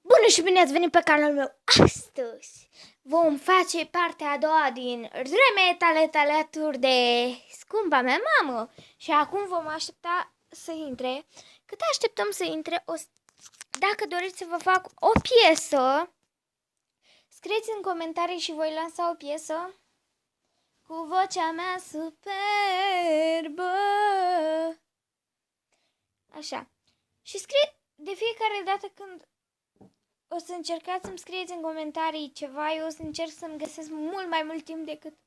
Bună și bine ați venit pe canalul meu! Astăzi vom face partea a doua din remetale alături de scumpa mea mamă. Și acum vom aștepta să intre. Cât așteptăm să intre, dacă doriți să vă fac o piesă, scrieți în comentarii și voi lansa o piesă cu vocea mea superbă. Așa. Și scrie de fiecare dată când o să încercați să-mi scrieți în comentarii ceva, eu o să încerc să-mi găsesc mult mai mult timp decât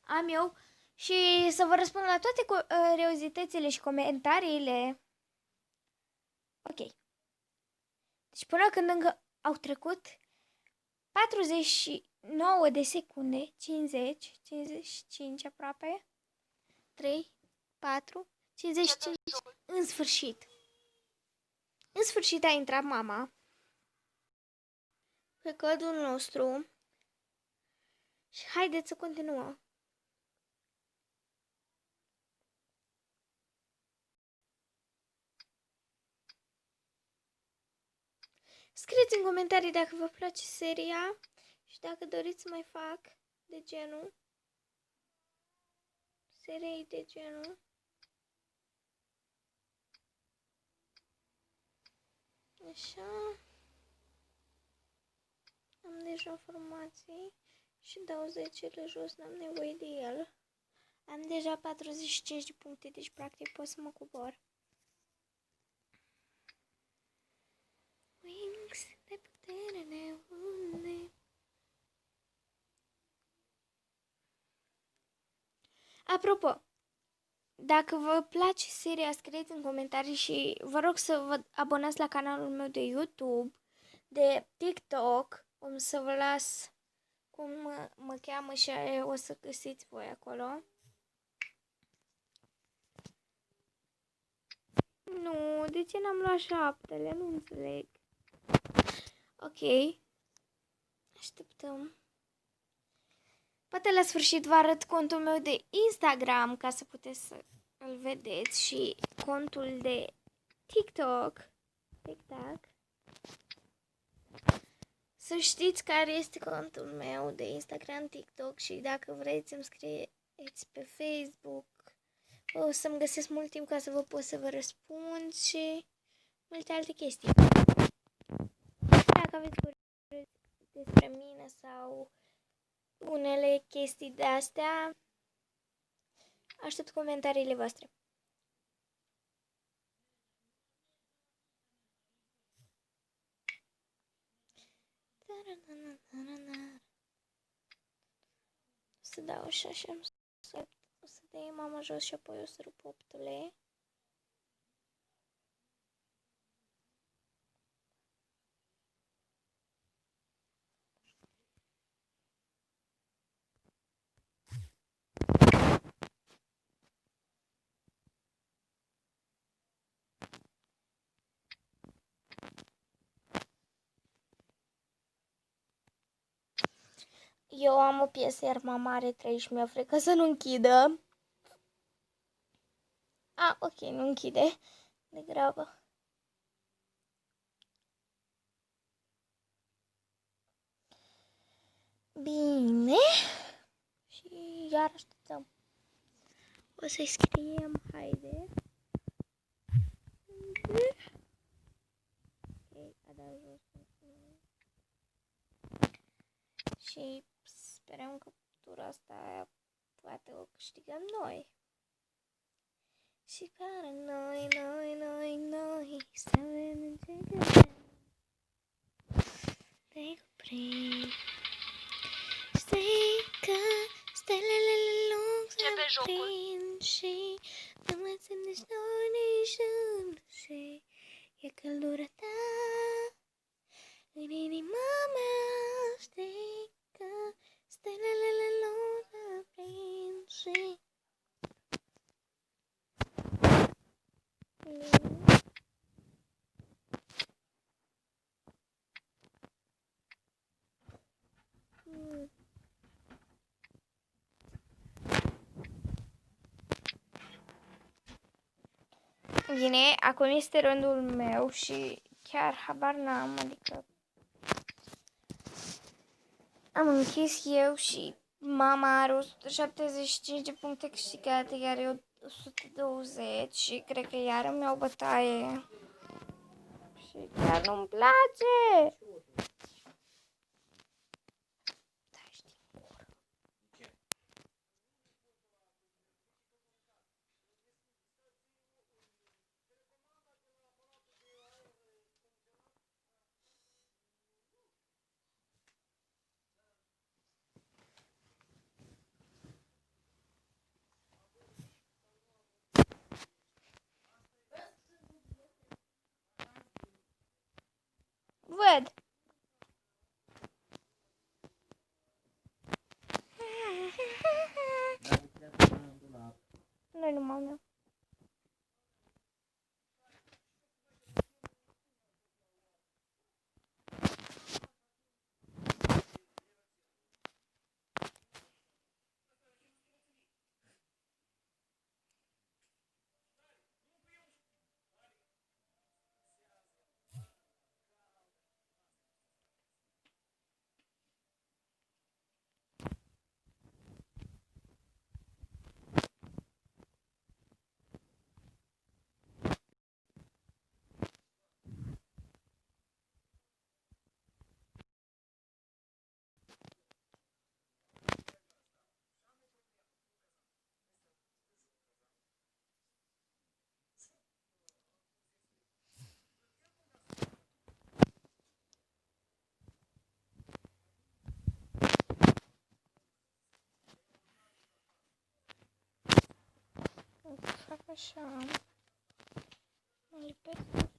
am eu și să vă răspund la toate curiozitățile și comentariile. Ok. Deci până când încă au trecut 49 de secunde, 50, 55 aproape, 3, 4, 55, în sfârșit. În sfârșit a intrat mama pe codul nostru și haideți să continuăm. Scrieți în comentarii dacă vă place seria și dacă doriți să mai fac de genul, serii de genul. Așa. Am deja informații și dau 10 jos, n-am nevoie de el. Am deja 45 de puncte, deci practic pot să mă cobor. Wings de putere neune. Apropo, dacă vă place seria, scrieți în comentarii și vă rog să vă abonați la canalul meu de YouTube, de TikTok. O să vă las cum mă cheamă și o să găsiți voi acolo. Nu, de ce n-am luat 7-le? Nu înțeleg. Ok. Așteptăm. Poate la sfârșit vă arăt contul meu de Instagram ca să puteți să îl vedeți și contul de TikTok. Să știți care este contul meu de Instagram, TikTok și dacă vreți să-mi scrieți pe Facebook, o să-mi găsesc mult timp ca să vă pot să vă răspund și multe alte chestii. Dacă aveți curiozitate despre mine sau unele chestii de astea, aștept comentariile voastre. Să dau așa și o să dai mama jos și apoi o să rup 8-ule. Eu am o piesă, iar mama are 3 și mi-e frică să nu închidă. Ok, nu închide. Degrabă. Bine. Și iar așteptăm. O să-i scriem, haide. Ok, a dat jos. Și sperăm că tura asta poate o câștigăm noi. Și care noi să vedem ce găsim. Te cuprind. Știi că stelele lung să prind și nu mă ținești noi nici nu știi. E căldura ta în inima mea. Știi că stelele lung să prind și Bine, acum este rândul meu și chiar habar n-am, adică Am închis eu și mama are 175 de puncte câștigate, iar eu 120 și cred că iar îmi iau bătaie. Și chiar nu-mi place. Văd. Nu-i numai meu. Fac așa. Mă lipesc așa.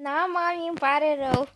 Da, mami, îmi pare rău.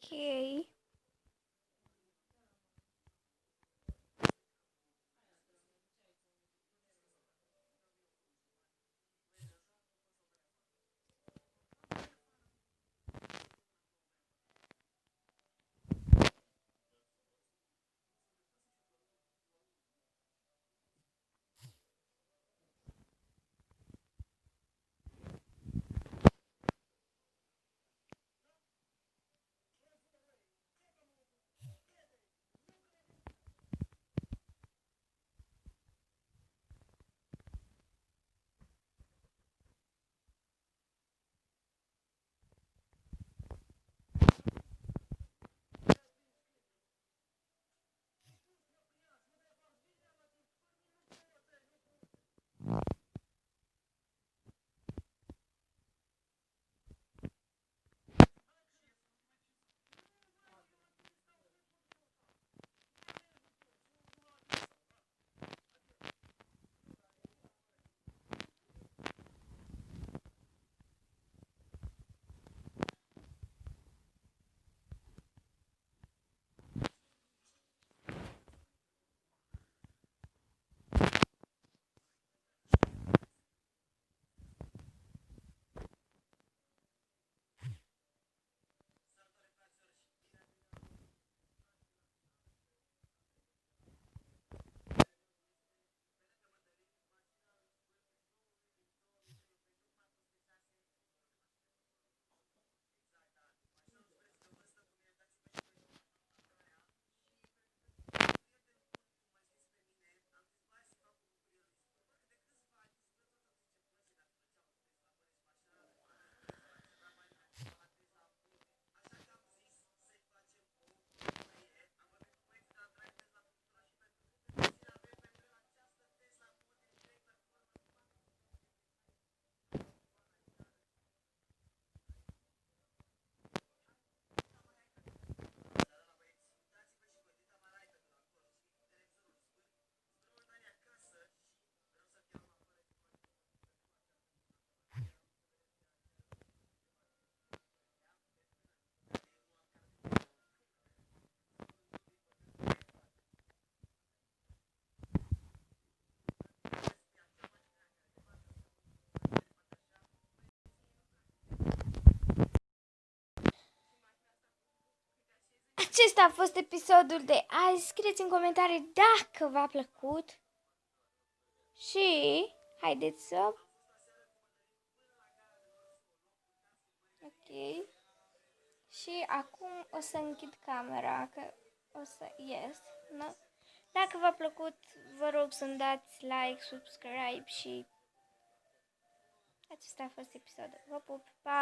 Ok. acesta a fost episodul de azi. Scrieți în comentarii dacă v-a plăcut. Și haideți să... Ok. Și acum o să închid camera, că o să ies. Nu? Dacă v-a plăcut, vă rog să-mi dați like, subscribe și... Acesta a fost episodul. Vă pup, pa!